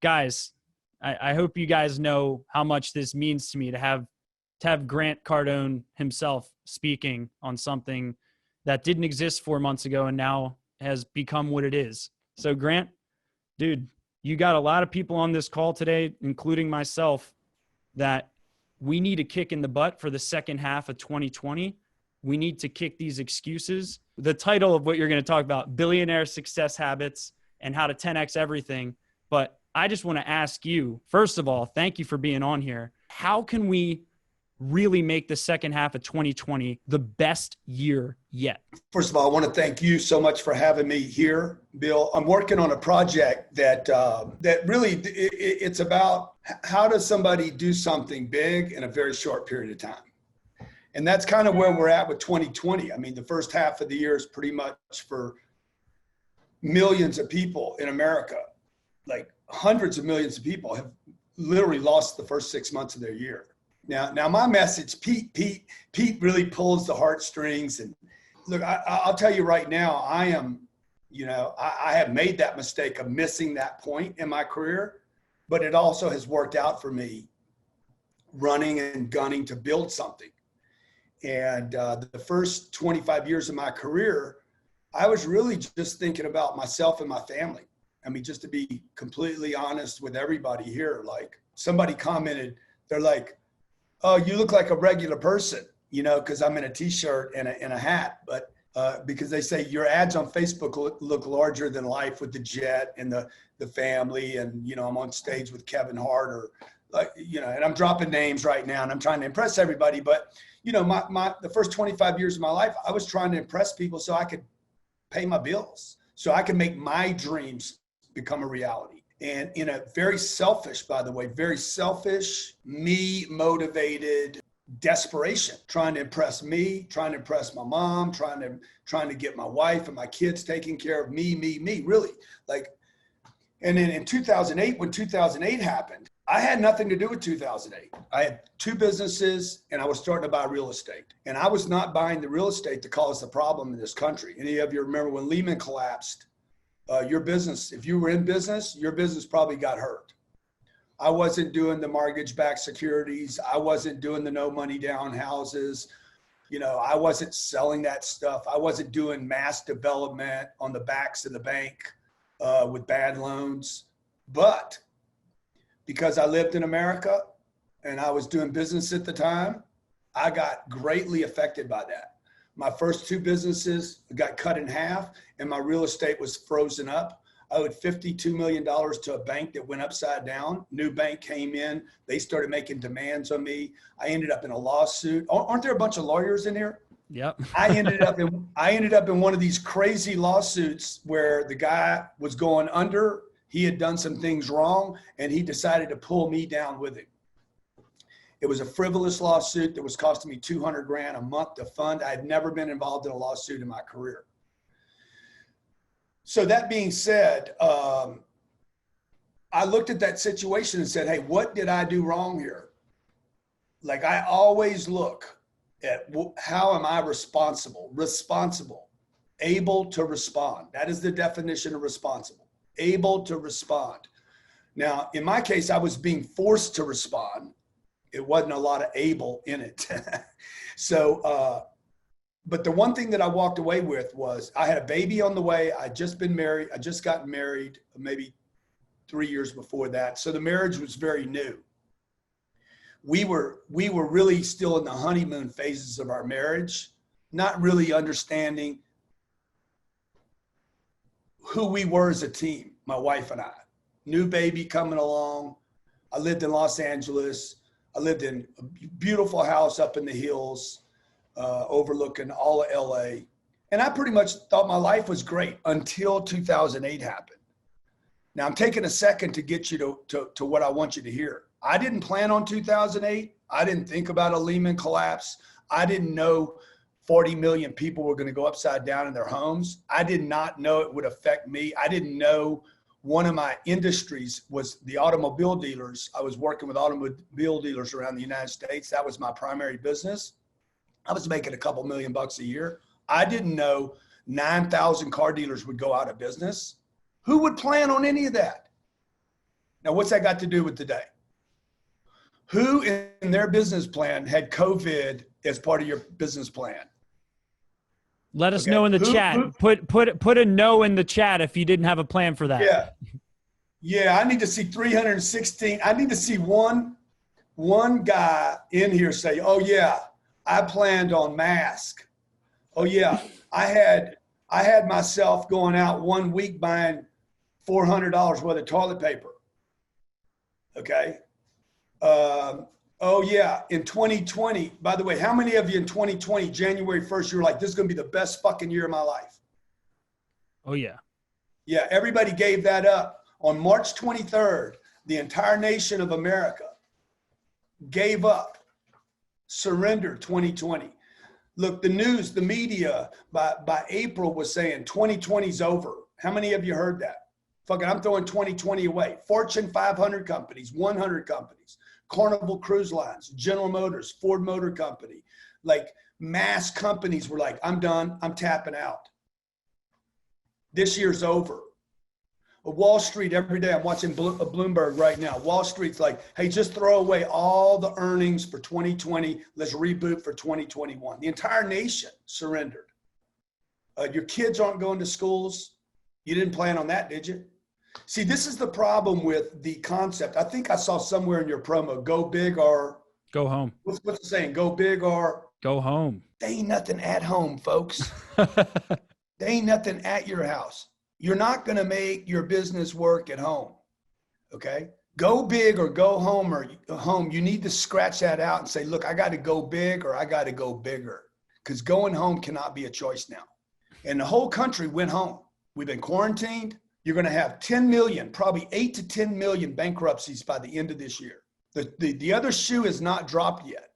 guys, I hope you guys know how much this means to me to have Grant Cardone himself speaking on something that didn't exist 4 months ago and now has become what it is. So Grant, dude, you got a lot of people on this call today, including myself, that we need a kick in the butt for the second half of 2020. We need to kick these excuses. The title of what you're going to talk about, billionaire success habits and how to 10X everything. But I just want to ask you, first of all, thank you for being on here. How can we really make the second half of 2020 the best year yet? First of all, I want to thank you so much for having me here, Bill. I'm working on a project that really, it's about how does somebody do something big in a very short period of time? And that's kind of where we're at with 2020. I mean, the first half of the year is pretty much for millions of people in America. Like hundreds of millions of people have literally lost the first 6 months of their year. Now my message, Pete really pulls the heartstrings. And look, I'll tell you right now, I have made that mistake of missing that point in my career, but it also has worked out for me running and gunning to build something. And the first 25 years of my career, I was really just thinking about myself and my family. I mean, just to be completely honest with everybody here, like somebody commented, they're like, "Oh, you look like a regular person," because I'm in a t-shirt and a hat, but because they say your ads on Facebook look larger than life with the jet and the family. And, I'm on stage with Kevin Hart or and I'm dropping names right now and I'm trying to impress everybody. But, the first 25 years of my life, I was trying to impress people so I could pay my bills, so I could make my dreams become a reality. And in a very selfish, by the way, very selfish, me motivated desperation, trying to impress me, trying to impress my mom, trying to get my wife and my kids taken care of, me, really. And then in 2008, when 2008 happened, I had nothing to do with 2008. I had 2 businesses and I was starting to buy real estate. And I was not buying the real estate to cause the problem in this country. Any of you remember when Lehman collapsed? Your business, if you were in business, your business probably got hurt. I wasn't doing the mortgage-backed securities. I wasn't doing the no money down houses. I wasn't selling that stuff. I wasn't doing mass development on the backs of the bank with bad loans. But because I lived in America and I was doing business at the time, I got greatly affected by that. My first 2 businesses got cut in half and my real estate was frozen up. I owed $52 million to a bank that went upside down. New bank came in. They started making demands on me. I ended up in a lawsuit. Aren't there a bunch of lawyers in here? Yep. I ended up in one of these crazy lawsuits where the guy was going under. He had done some things wrong and he decided to pull me down with him. It was a frivolous lawsuit that was costing me $200,000 a month to fund. I had never been involved in a lawsuit in my career. So that being said, I looked at that situation and said, hey, what did I do wrong here? Like I always look at how am I responsible, able to respond. That is the definition of responsible, able to respond. Now, in my case, I was being forced to respond. It wasn't a lot of able in it. But the one thing that I walked away with was I had a baby on the way. I'd just been married. I just got married maybe 3 years before that. So the marriage was very new. We were really still in the honeymoon phases of our marriage, not really understanding who we were as a team, my wife and I. New baby coming along. I lived in Los Angeles. I lived in a beautiful house up in the hills, overlooking all of LA. And I pretty much thought my life was great until 2008 happened. Now I'm taking a second to get you to what I want you to hear. I didn't plan on 2008. I didn't think about a Lehman collapse. I didn't know 40 million people were going to go upside down in their homes. I did not know it would affect me. I didn't know one of my industries was the automobile dealers. I was working with automobile dealers around the United States. That was my primary business. I was making a couple $1,000,000 a year. I didn't know 9,000 car dealers would go out of business. Who would plan on any of that? Now, what's that got to do with today? Who in their business plan had COVID as part of your business plan? Let us know in the chat. Put a no in the chat if you didn't have a plan for that. Yeah. Yeah, I need to see 316. I need to see one guy in here say, oh yeah, I planned on mask. Oh yeah, I had myself going out 1 week buying $400 worth of toilet paper. Okay. Oh yeah, in 2020, by the way, how many of you in 2020, January 1st, you were like, this is going to be the best fucking year of my life? Oh yeah. Yeah, everybody gave that up. On March 23rd, the entire nation of America gave up, surrendered 2020. Look, the news, the media by April was saying 2020's over. How many of you heard that? Fucking, I'm throwing 2020 away. Fortune 500 companies, 100 companies, Carnival Cruise Lines, General Motors, Ford Motor Company, like mass companies were like, I'm done, I'm tapping out. This year's over. Wall Street, every day, I'm watching Bloomberg right now. Wall Street's like, hey, just throw away all the earnings for 2020. Let's reboot for 2021. The entire nation surrendered. Your kids aren't going to schools. You didn't plan on that, did you? See, this is the problem with the concept. I think I saw somewhere in your promo, go big or go home. What's the saying? Go big or go home. There ain't nothing at home, folks. There ain't nothing at your house. You're not going to make your business work at home. Okay. Go big or go home or home. You need to scratch that out and say, look, I got to go big or I got to go bigger, because going home cannot be a choice now. And the whole country went home. We've been quarantined. You're going to have 10 million, probably 8 to 10 million bankruptcies by the end of this year. The other shoe is not dropped yet.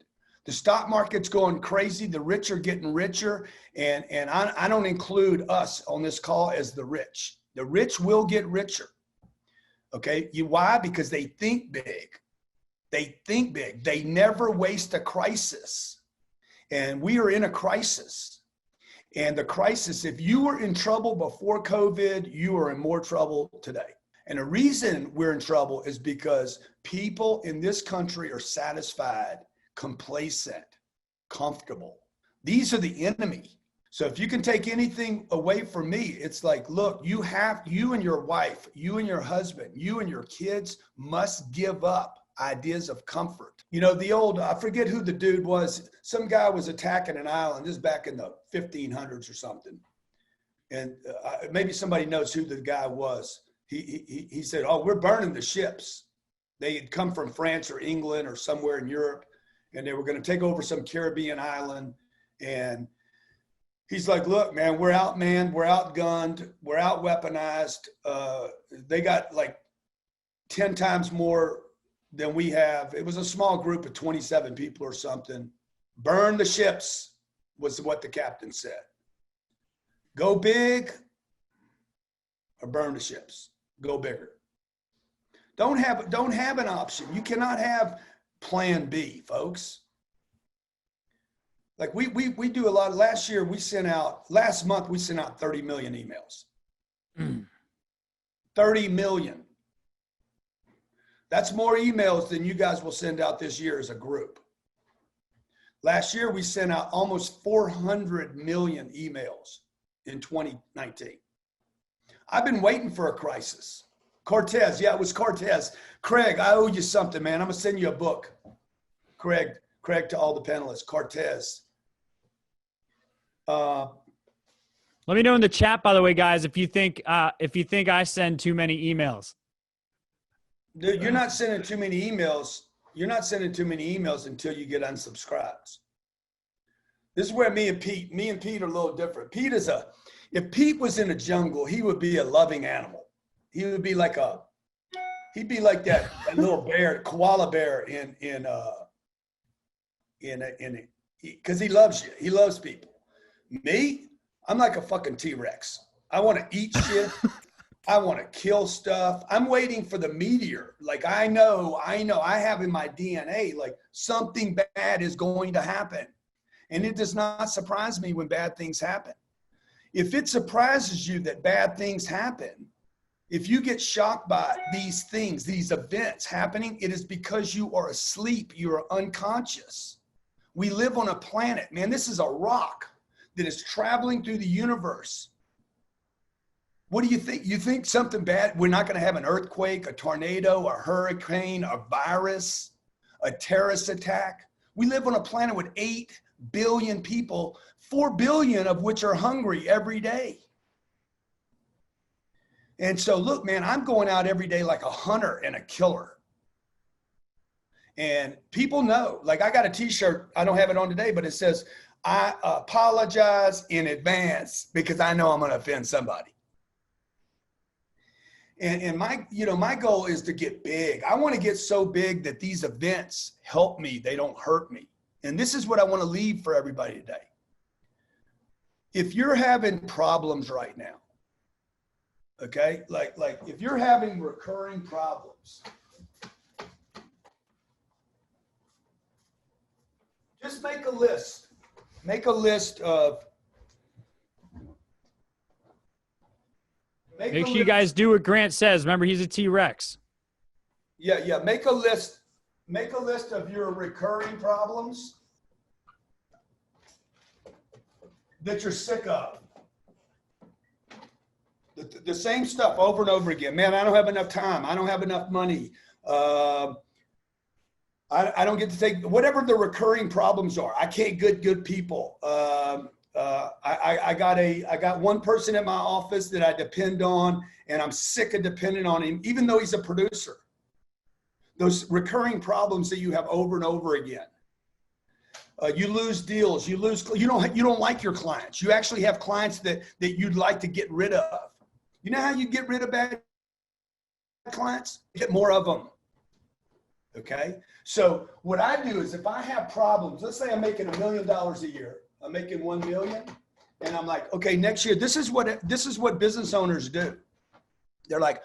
The stock market's going crazy. The rich are getting richer. And I don't include us on this call as the rich. The rich will get richer. Okay. Why? Because they think big. They think big. They never waste a crisis. And we are in a crisis. And the crisis, if you were in trouble before COVID, you are in more trouble today. And the reason we're in trouble is because people in this country are satisfied, complacent, comfortable. These are the enemy. So if you can take anything away from me, it's like, look, you and your wife, you and your husband, you and your kids must give up ideas of comfort. You know, the old, I forget who the dude was. Some guy was attacking an island. This is back in the 1500s or something. And maybe somebody knows who the guy was. He said, oh, we're burning the ships. They had come from France or England or somewhere in Europe, and they were going to take over some Caribbean island. And he's like, look, man, we're outmanned, we're outgunned, we're out weaponized. They got like 10 times more than we have. It was a small group of 27 people or something. Burn the ships was what the captain said. Go big or burn the ships. Go bigger. Don't have an option. You cannot have plan B, folks. Like we do a lot. Last month we sent out 30 million emails. 30 million. That's more emails than you guys will send out this year as a group. Last year, we sent out almost 400 million emails in 2019. I've been waiting for a crisis. Cortez, yeah, it was Cortez. Craig, I owe you something, man. I'm going to send you a book. Craig, to all the panelists. Cortez. Let me know in the chat, by the way, guys, if you think I send too many emails. Dude, you're not sending too many emails. You're not sending too many emails until you get unsubscribes. This is where me and Pete are a little different. If Pete was in a jungle, he would be a loving animal. He would be like that little bear, koala bear because he loves you. He loves people. Me, I'm like a fucking T-Rex. I want to eat shit. I want to kill stuff. I'm waiting for the meteor. Like I know I have in my DNA, like something bad is going to happen. And it does not surprise me when bad things happen. If it surprises you that bad things happen, If you get shocked by these things, these events happening, it is because you are asleep. You are unconscious. We live on a planet, man. This is a rock that is traveling through the universe. What do you think? You think something bad? We're not going to have an earthquake, a tornado, a hurricane, a virus, a terrorist attack. We live on a planet with 8 billion people, 4 billion of which are hungry every day. And so look, man, I'm going out every day like a hunter and a killer. And people know, like I got a t-shirt, I don't have it on today, but it says, I apologize in advance because I know I'm going to offend somebody. And my goal is to get big. I want to get so big that these events help me. They don't hurt me. And this is what I want to leave for everybody today. If you're having problems right now, okay, like if you're having recurring problems, just make a list. Make a list of. Make sure you guys do what Grant says. Remember, he's a T-Rex. Yeah. Make a list. Make a list of your recurring problems that you're sick of. The same stuff over and over again. Man, I don't have enough time. I don't have enough money. I don't get to take whatever the recurring problems are. I can't get good people. I got one person at my office that I depend on, and I'm sick of depending on him, even though he's a producer. Those recurring problems that you have over and over again. You lose deals. You don't like your clients. You actually have clients that you'd like to get rid of. You know how you get rid of bad clients? Get more of them. Okay. So what I do is if I have problems, let's say I'm making $1 million a year. I'm making 1 million. And I'm like, okay, next year, this is what business owners do. They're like,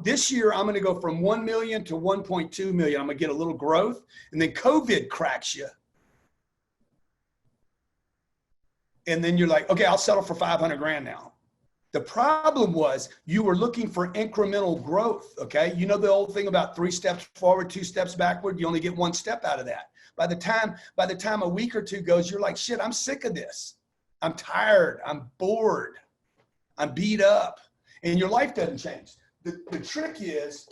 this year, I'm going to go from 1 million to 1.2 million. I'm going to get a little growth. And then COVID cracks you. And then you're like, okay, I'll settle for 500 grand now. The problem was you were looking for incremental growth. Okay. You know, the old thing about 3 steps forward, 2 steps backward, you only get 1 step out of that. By the time a week or two goes, you're like, shit, I'm sick of this. I'm tired. I'm bored. I'm beat up. And your life doesn't change. The trick is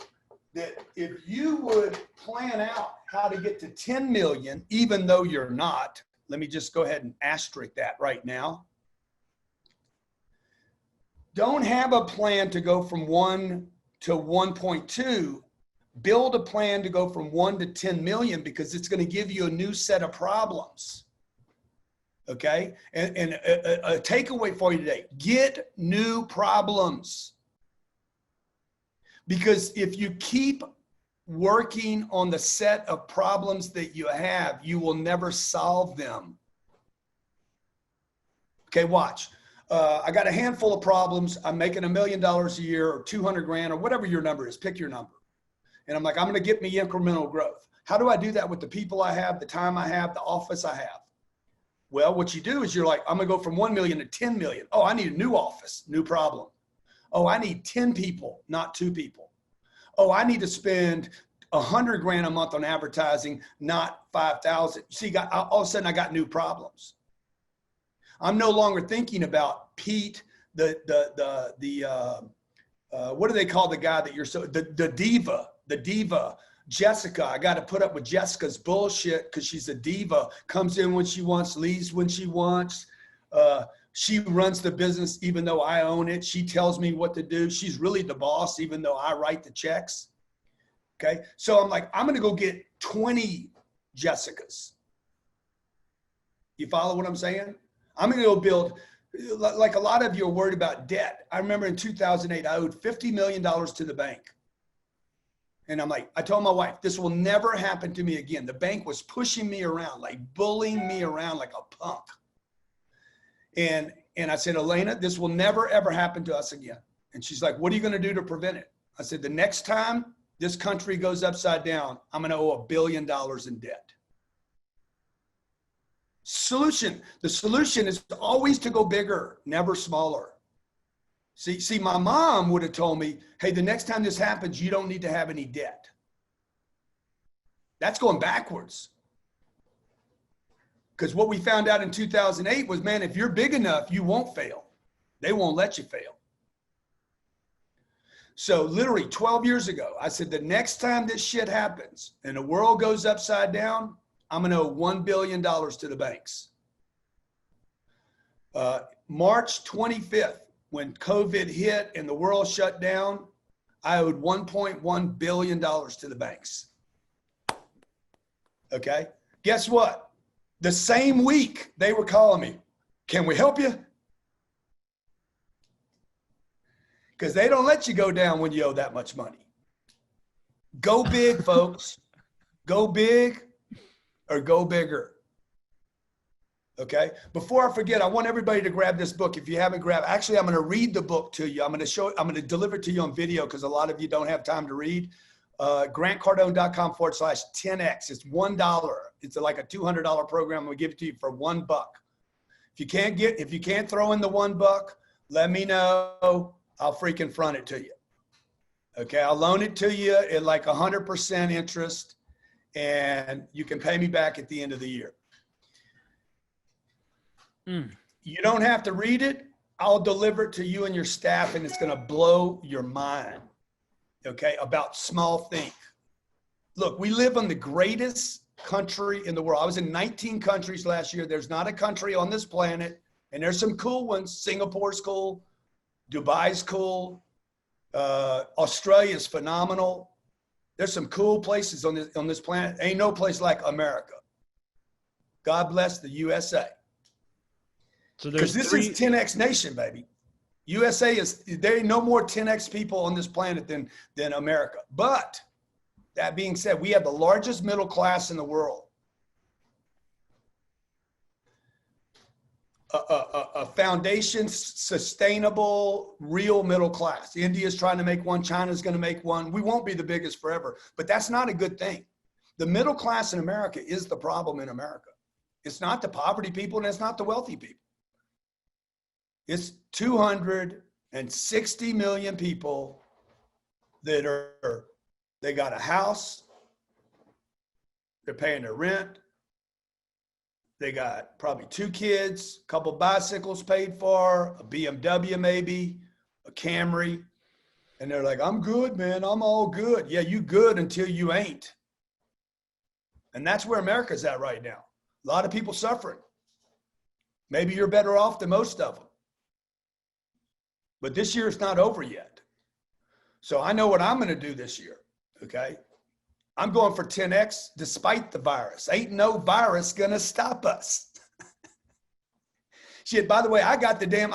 that if you would plan out how to get to 10 million, even though you're not, let me just go ahead and asterisk that right now. Don't have a plan to go from 1 to 1.2. Build a plan to go from 1 to 10 million because it's going to give you a new set of problems. Okay. And a takeaway for you today, get new problems. Because if you keep working on the set of problems that you have, you will never solve them. Okay, watch. I got a handful of problems. I'm making $1 million a year or 200 grand or whatever your number is. Pick your number. And I'm like, I'm going to get me incremental growth. How do I do that with the people I have, the time I have, the office I have? Well, what you do is you're like, I'm going to go from 1 million to 10 million. Oh, I need a new office, new problem. Oh, I need 10 people, not 2 people. Oh, I need to spend 100 grand a month on advertising, not 5,000. See, all of a sudden I got new problems. I'm no longer thinking about Pete, what do they call the guy that you're the diva, Jessica. I got to put up with Jessica's bullshit because she's a diva, comes in when she wants, leaves when she wants. She runs the business even though I own it. She tells me what to do. She's really the boss even though I write the checks. Okay. So I'm like, I'm going to go get 20 Jessicas. You follow what I'm saying? I'm going to go build, like a lot of you are worried about debt. I remember in 2008, I owed $50 million to the bank. And I'm like, I told my wife, this will never happen to me again. The bank was pushing me around, like bullying me around like a punk. And I said, Elena, this will never, ever happen to us again. And she's like, what are you going to do to prevent it? I said, the next time this country goes upside down, I'm going to owe $1 billion in debt. Solution. The solution is always to go bigger, never smaller. See, my mom would have told me, hey, the next time this happens, you don't need to have any debt. That's going backwards. Because what we found out in 2008 was, man, if you're big enough, you won't fail. They won't let you fail. So literally 12 years ago, I said, the next time this shit happens and the world goes upside down, I'm going to owe $1 billion to the banks. March 25th, when COVID hit and the world shut down, I owed $1.1 billion to the banks. Okay. Guess what? The same week they were calling me, can we help you? Because they don't let you go down when you owe that much money. Go big, folks. Go big or go bigger. Okay. Before I forget, I want everybody to grab this book. If you haven't grabbed, actually, I'm going to read the book to you. I'm going to deliver it to you on video because a lot of you don't have time to read. GrantCardone.com/10X. It's $1. It's like a $200 program. I'm going to give it to you for $1. If you can't throw in the $1, let me know. I'll freaking front it to you. Okay. I'll loan it to you at like 100% interest and you can pay me back at the end of the year. You don't have to read it. I'll deliver it to you and your staff and it's going to blow your mind. Okay. About small things. Look, we live in the greatest country in the world. I was in 19 countries last year. There's not a country on this planet, and there's some cool ones. Singapore's cool. Dubai's cool. Australia's phenomenal. There's some cool places on this planet. Ain't no place like America. God bless the USA. So because this is 10X nation, baby. USA there ain't no more 10X people on this planet than America. But that being said, we have the largest middle class in the world. A foundation, sustainable, real middle class. India's trying to make one. China's going to make one. We won't be the biggest forever, but that's not a good thing. The middle class in America is the problem in America. It's not the poverty people and it's not the wealthy people. It's 260 million people that they got a house, they're paying their rent, they got probably 2 kids, a couple bicycles paid for, a BMW maybe, a Camry, and they're like, I'm good, man, I'm all good. Yeah, you good until you ain't. And that's where America's at right now. A lot of people suffering. Maybe you're better off than most of them. But this year it's not over yet. So I know what I'm going to do this year. Okay. I'm going for 10X despite the virus. Ain't no virus going to stop us. Shit, by the way, I got the damn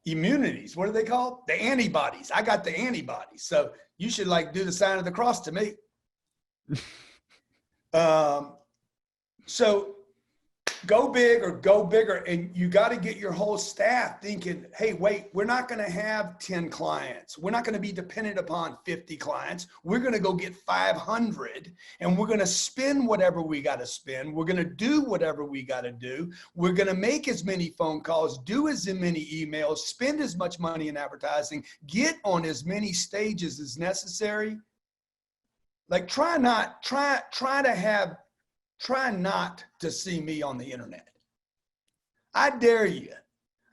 immunities. What are they called? The antibodies. I got the antibodies. So you should like do the sign of the cross to me. So go big or go bigger. And you got to get your whole staff thinking, hey, wait, we're not going to have 10 clients. We're not going to be dependent upon 50 clients. We're going to go get 500 and we're going to spend whatever we got to spend. We're going to do whatever we got to do. We're going to make as many phone calls, do as many emails, spend as much money in advertising, get on as many stages as necessary. Like try not to see me on the internet. I dare you.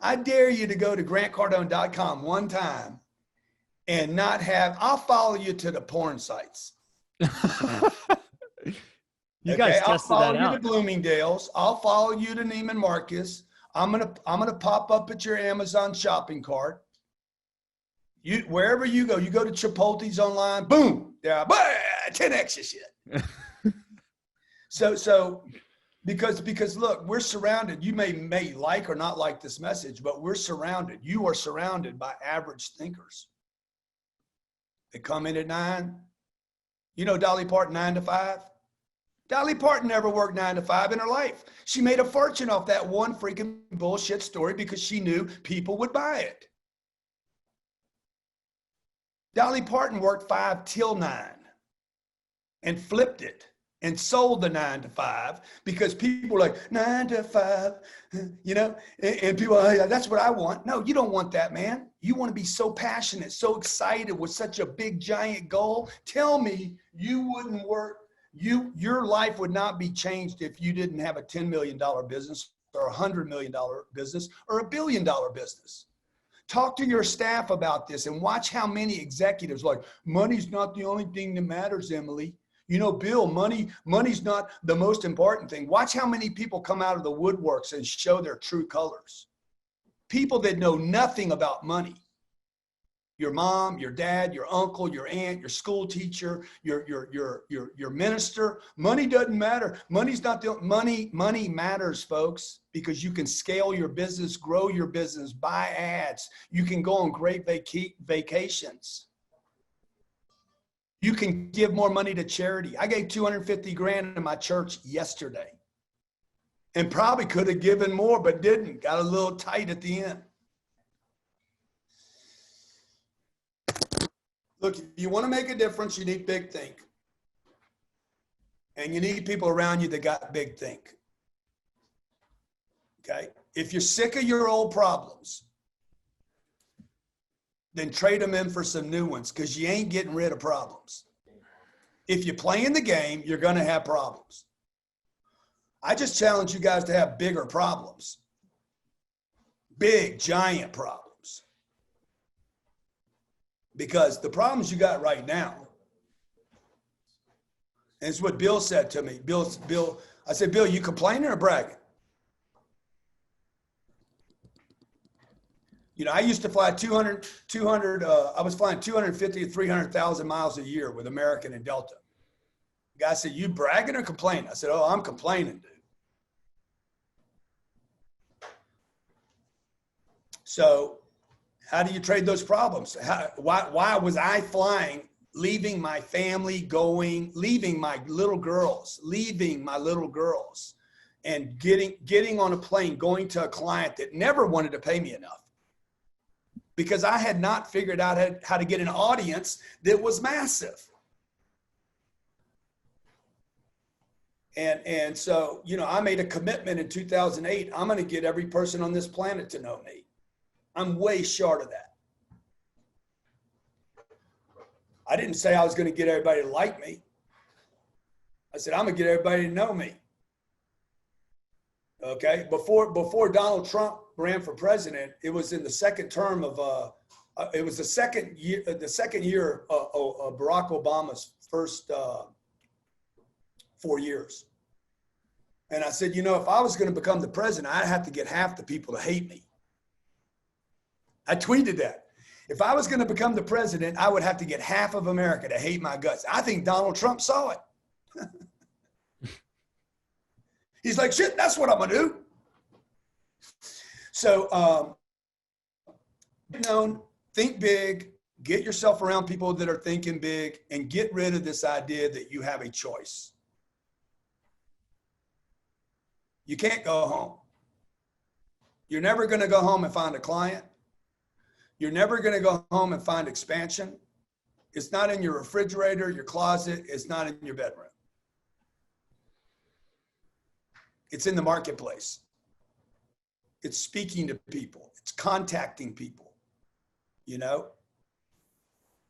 I dare you to go to grantcardone.com one time and not have, I'll follow you to the porn sites. You guys I'll tested follow that you out. to Bloomingdale's. I'll follow you to Neiman Marcus. I'm gonna pop up at your Amazon shopping cart. Wherever you go to Chipotle's online, boom, yeah, 10X your shit. So because look, we're surrounded. You may like or not like this message, but we're surrounded. You are surrounded by average thinkers. They come in at 9. You know Dolly Parton 9 to 5? Dolly Parton never worked 9 to 5 in her life. She made a fortune off that one freaking bullshit story because she knew people would buy it. Dolly Parton worked 5 till 9 and flipped it and sold the 9 to 5 because people are like 9 to 5, you know, and people are like, that's what I want. No, you don't want that, man. You want to be so passionate, so excited with such a big, giant goal. Tell me you wouldn't work. Your life would not be changed if you didn't have a $10 million business or a $100 million business or a $1 billion business. Talk to your staff about this and watch how many executives like, money's not the only thing that matters, Emily. You know, Bill, money's not the most important thing. Watch how many people come out of the woodworks and show their true colors. People that know nothing about money. Your mom, your dad, your uncle, your aunt, your school teacher, your minister. Money doesn't matter. Money's not the money. Money matters, folks, because you can scale your business, grow your business, buy ads. You can go on great vacations. You can give more money to charity. I gave 250 grand in my church yesterday and probably could have given more, but didn't. Got a little tight at the end. Look, if you want to make a difference, you need big think. And you need people around you that got big think. Okay? If you're sick of your old problems, then trade them in for some new ones because you ain't getting rid of problems. If you're playing the game, you're going to have problems. I just challenge you guys to have bigger problems. Big, giant problems. Because the problems you got right now, and it's what Bill said to me. I said, Bill, you complaining or bragging? You know, I used to fly 200, I was flying 250 to 300,000 miles a year with American and Delta. The guy said, you bragging or complaining? I said, oh, I'm complaining, dude. So how do you trade those problems? Why was I flying, leaving my family, leaving my little girls, and getting on a plane, going to a client that never wanted to pay me enough? Because I had not figured out how to get an audience that was massive. And so, you know, I made a commitment in 2008. I'm going to get every person on this planet to know me. I'm way short of that. I didn't say I was going to get everybody to like me. I said, I'm going to get everybody to know me. Okay. Before Donald Trump ran for president, it was in the second term of, it was the second year of Barack Obama's first 4 years. And I said, you know, if I was going to become the president, I'd have to get half the people to hate me. I tweeted that. If I was going to become the president, I would have to get half of America to hate my guts. I think Donald Trump saw it. He's like, shit, that's what I'm going to do. So, think big, get yourself around people that are thinking big, and get rid of this idea that you have a choice. You can't go home. You're never going to go home and find a client. You're never going to go home and find expansion. It's not in your refrigerator, your closet. It's not in your bedroom. It's in the marketplace. It's speaking to people. It's contacting people. You know,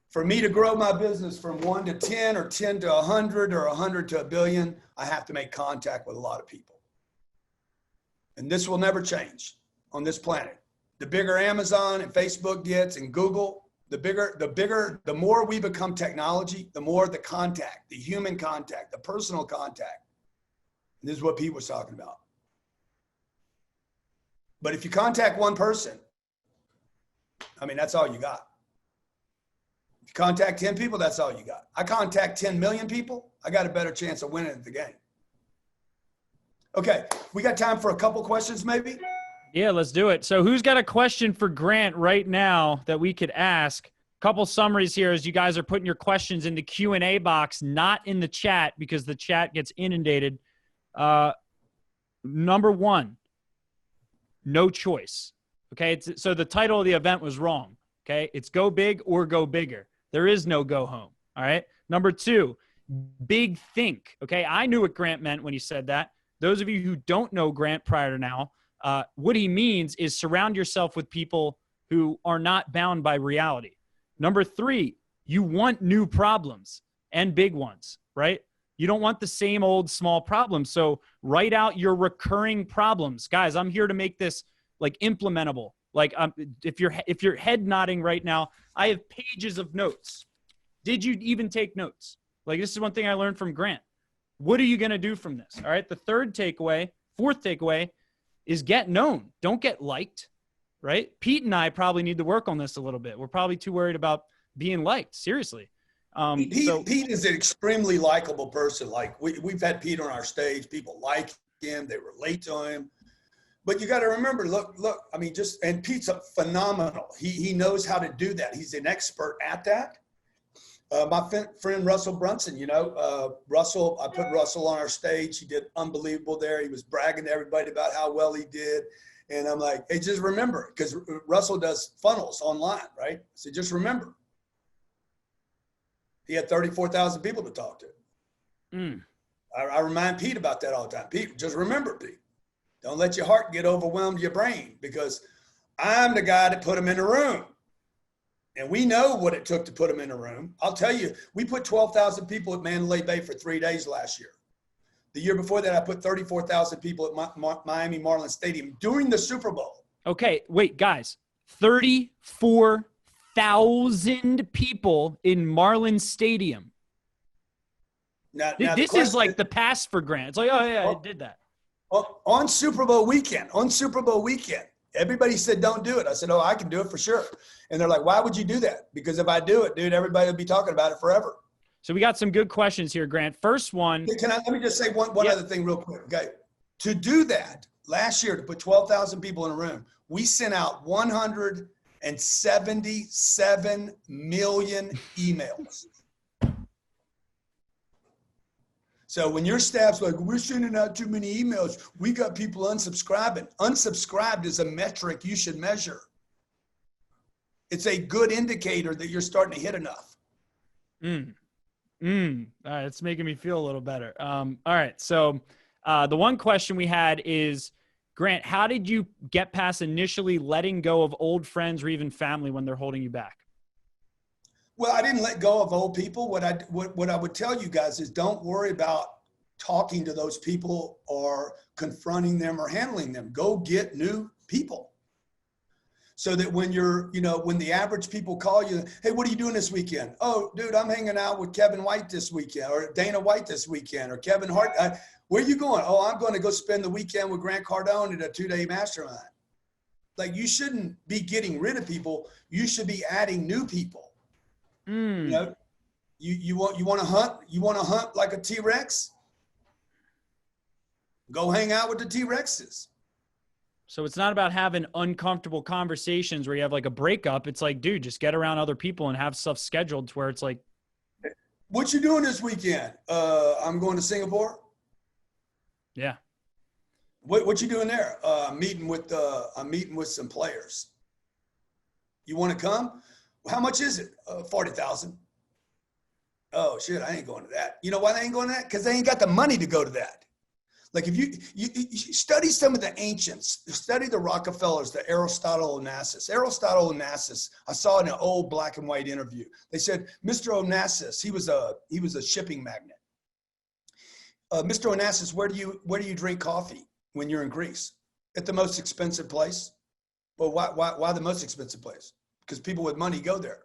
for me to grow my business from 1 to 10 or 10 to 100 or 100 to 1 billion, I have to make contact with a lot of people. And this will never change on this planet. The bigger Amazon and Facebook gets and Google, the more we become technology, the more the contact, the human contact, the personal contact. And this is what Pete was talking about. But if you contact one person, I mean, that's all you got. If you contact 10 people, that's all you got. I contact 10 million people, I got a better chance of winning at the game. Okay, we got time for a couple questions maybe? Yeah, let's do it. So who's got a question for Grant right now that we could ask? Couple summaries here as you guys are putting your questions in the Q&A box, not in the chat because the chat gets inundated. Number one, no choice. Okay, so the title of the event was wrong. Okay, it's go big or go bigger. There is no go home. All right. Number two, big think. Okay. I knew what Grant meant when he said that. Those of you who don't know Grant prior to now, what he means is surround yourself with people who are not bound by reality. Number 3, you want new problems and big ones, right? You don't want the same old small problems. So write out your recurring problems. Guys, I'm here to make this like implementable. Like if you're head nodding right now, I have pages of notes. Did you even take notes? Like, this is one thing I learned from Grant. What are you going to do from this? All right. The fourth takeaway is get known. Don't get liked, right? Pete and I probably need to work on this a little bit. We're probably too worried about being liked. Seriously. Pete is an extremely likable person. Like we've had Pete on our stage. People like him. They relate to him. But you got to remember, look, I mean, and Pete's phenomenal. He knows how to do that. He's an expert at that. My friend Russell Brunson, Russell, I put Russell on our stage. He did unbelievable there. He was bragging to everybody about how well he did. And I'm like, hey, just remember, because Russell does funnels online, right? So just remember, he had 34,000 people to talk to. I remind Pete about that all the time. Pete, just remember, Pete, don't let your heart get overwhelmed your brain, because I'm the guy that put him in the room. And we know what it took to put him in a room. I'll tell you, we put 12,000 people at Mandalay Bay for 3 days last year. The year before that, I put 34,000 people at Miami Marlins Stadium during the Super Bowl. Okay, wait, guys. 34,000 people in Marlins Stadium. Now this is like the pass for Grant. It's like, oh, yeah, I did that. On Super Bowl weekend, everybody said, don't do it. I said, oh, I can do it for sure. And they're like, why would you do that? Because if I do it, dude, everybody will be talking about it forever. So we got some good questions here, Grant. First one. Let me just say one other thing real quick. Okay. To do that last year, to put 12,000 people in a room, we sent out 177 million emails. So when your staff's like, we're sending out too many emails, we got people unsubscribing. Unsubscribed is a metric you should measure. It's a good indicator that you're starting to hit enough. All right, it's making me feel a little better. All right, so the one question we had is, Grant, how did you get past initially letting go of old friends or even family when they're holding you back? Well, I didn't let go of old people. What I would tell you guys is, don't worry about talking to those people or confronting them or handling them. Go get new people. So that when when the average people call you, hey, what are you doing this weekend? Oh, dude, I'm hanging out with Kevin White this weekend, or Dana White this weekend, or Kevin Hart. Where are you going? Oh, I'm going to go spend the weekend with Grant Cardone at a 2-day mastermind. Like, you shouldn't be getting rid of people. You should be adding new people. You want to hunt? You want to hunt like a T-Rex? Go hang out with the T-Rexes. So it's not about having uncomfortable conversations where you have like a breakup. It's like, dude, just get around other people and have stuff scheduled to where it's like, what you doing this weekend? I'm going to Singapore. Yeah. What you doing there? I'm meeting with some players. You want to come? How much is it? 40,000. Oh shit, I ain't going to that. You know why they ain't going to that? Because they ain't got the money to go to that. Like, if you study some of the ancients, study the Rockefellers, the Aristotle Onassis. Aristotle Onassis, I saw in an old black and white interview. They said, Mr. Onassis, he was a shipping magnate. Mr. Onassis, where do you drink coffee when you're in Greece? At the most expensive place. Well, why the most expensive place? Because people with money go there.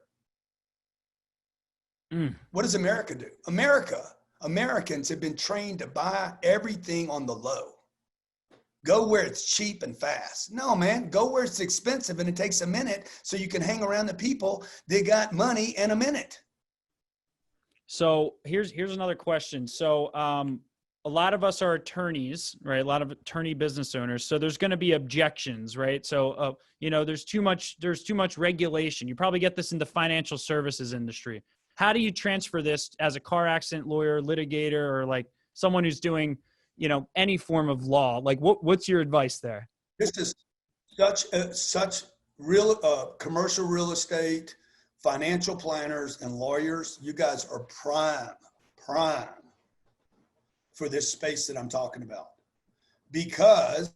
What does America do? Americans have been trained to buy everything on the low. Go where it's cheap and fast. No, man, go where it's expensive and it takes a minute so you can hang around the people that got money in a minute. So here's another question. So a lot of us are attorneys, right? A lot of attorney business owners. So there's going to be objections, right? So, there's too much regulation. You probably get this in the financial services industry. How do you transfer this as a car accident lawyer, litigator, or like someone who's doing, any form of law? Like, what's your advice there? This is such real commercial real estate, financial planners, and lawyers. You guys are prime for this space that I'm talking about. Because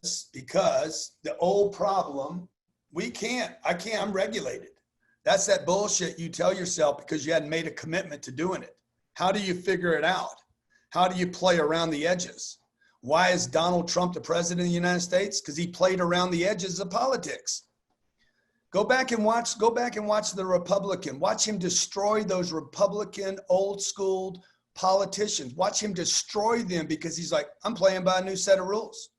the old problem, I'm regulated. That's that bullshit you tell yourself because you hadn't made a commitment to doing it. How do you figure it out? How do you play around the edges? Why is Donald Trump the president of the United States? Because he played around the edges of politics. Go back and watch the Republican. Watch him destroy those Republican old school politicians. Watch him destroy them because he's like, I'm playing by a new set of rules.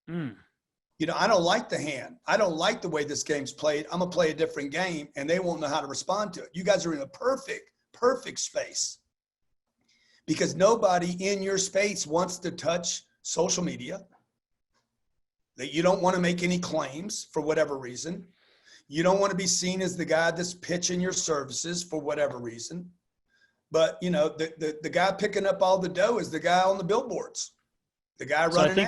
You know, I don't like the hand. I don't like the way this game's played. I'm gonna play a different game and they won't know how to respond to it. You guys are in a perfect space because nobody in your space wants to touch social media. That you don't want to make any claims for whatever reason. You don't want to be seen as the guy that's pitching your services for whatever reason. But you know, the guy picking up all the dough is the guy on the billboards, the guy running.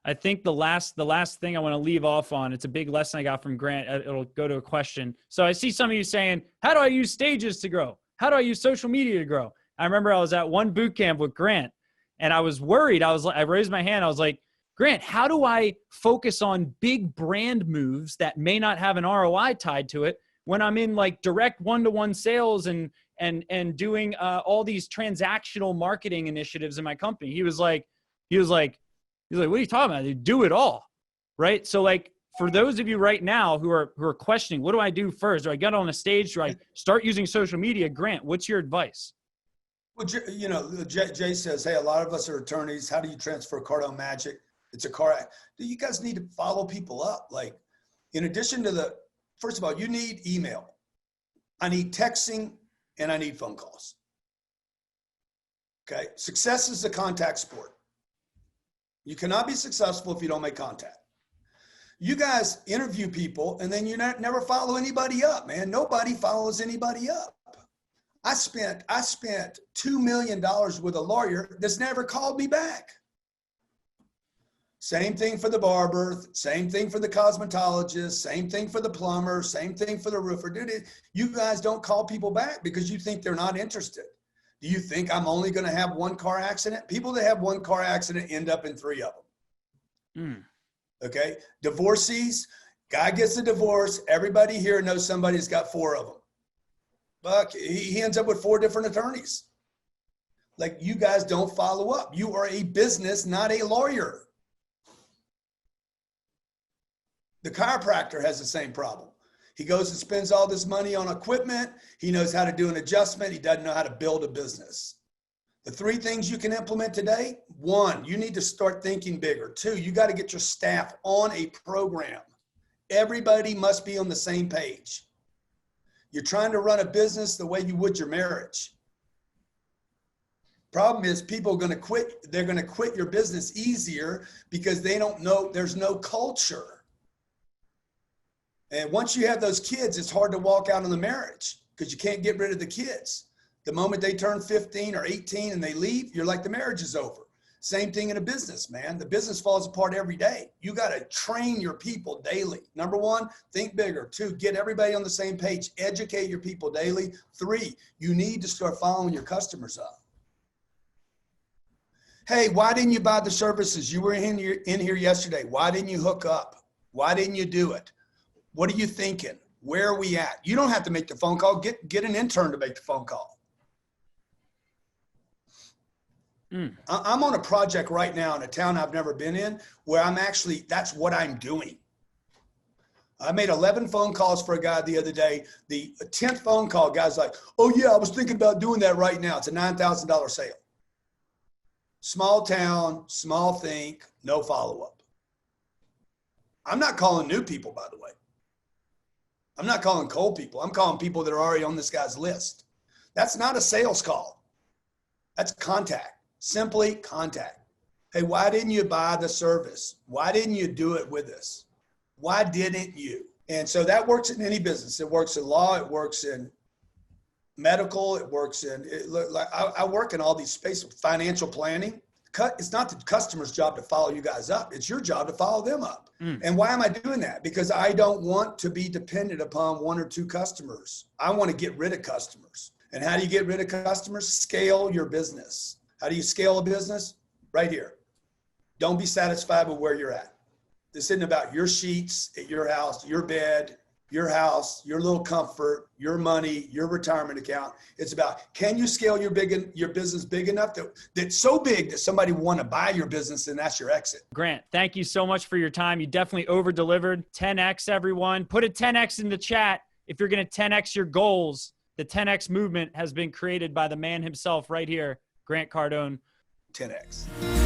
I think the last thing I want to leave off on, it's a big lesson I got from Grant. It'll go to a question. So I see some of you saying, how do I use stages to grow? How do I use social media to grow? I remember I was at one boot camp with Grant and I was worried. I raised my hand. I was like, Grant, how do I focus on big brand moves that may not have an ROI tied to it when I'm in like direct one-to-one sales and doing all these transactional marketing initiatives in my company? He was like, what are you talking about? You do it all, right? So like for those of you right now who are questioning, what do I do first? Do I get on a stage? Do I start using social media? Grant, what's your advice? Well, you know, Jay says, hey, a lot of us are attorneys. How do you transfer Cardone magic? It's a car act. You guys need to follow people up. Like in addition to first of all, you need email. I need texting and I need phone calls. Okay. Success is a contact sport. You cannot be successful if you don't make contact. You guys interview people and then you never follow anybody up, man. Nobody follows anybody up. I spent $2 million with a lawyer that's never called me back. Same thing for the barber, same thing for the cosmetologist, same thing for the plumber, same thing for the roofer. Dude, you guys don't call people back because you think they're not interested. Do you think I'm only going to have one car accident? People that have one car accident end up in 3 of them. Okay. Divorcees, guy gets a divorce. Everybody here knows somebody that's got 4 of them. But he ends up with 4 different attorneys. Like you guys don't follow up. You are a business, not a lawyer. The chiropractor has the same problem. He goes and spends all this money on equipment. He knows how to do an adjustment. He doesn't know how to build a business. The 3 things you can implement today: 1, you need to start thinking bigger. 2, you got to get your staff on a program. Everybody must be on the same page. You're trying to run a business the way you would your marriage. Problem is people are going to quit. They're going to quit your business easier because they don't know, there's no culture. And once you have those kids, it's hard to walk out on the marriage because you can't get rid of the kids. The moment they turn 15 or 18 and they leave, you're like, the marriage is over. Same thing in a business, man. The business falls apart every day. You got to train your people daily. Number 1, think bigger. 2, get everybody on the same page. Educate your people daily. 3, you need to start following your customers up. Hey, why didn't you buy the services? You were in here yesterday. Why didn't you hook up? Why didn't you do it? What are you thinking? Where are we at? You don't have to make the phone call. Get an intern to make the phone call. I'm on a project right now in a town I've never been in where that's what I'm doing. I made 11 phone calls for a guy the other day. The 10th phone call, guy's like, oh yeah, I was thinking about doing that right now. It's a $9,000 sale. Small town, small think, no follow-up. I'm not calling new people, by the way. I'm not calling cold people. I'm calling people that are already on this guy's list. That's not a sales call. That's contact. Simply contact. Hey, why didn't you buy the service? Why didn't you do it with us? Why didn't you? And so that works in any business. It works in law. It works in medical. It works in, I work in all these spaces, financial planning. It's not the customer's job to follow you guys up. It's your job to follow them up. And why am I doing that? Because I don't want to be dependent upon 1 or 2 customers. I want to get rid of customers. And how do you get rid of customers? Scale your business. How do you scale a business? Right here. Don't be satisfied with where you're at. This isn't about your sheets at your house, your bed, your house, your little comfort, your money, your retirement account. It's about, can you scale your business big enough that's so big that somebody want to buy your business, and that's your exit. Grant, thank you so much for your time. You definitely over-delivered. 10X, everyone. Put a 10X in the chat if you're going to 10X your goals. The 10X movement has been created by the man himself right here, Grant Cardone. 10X.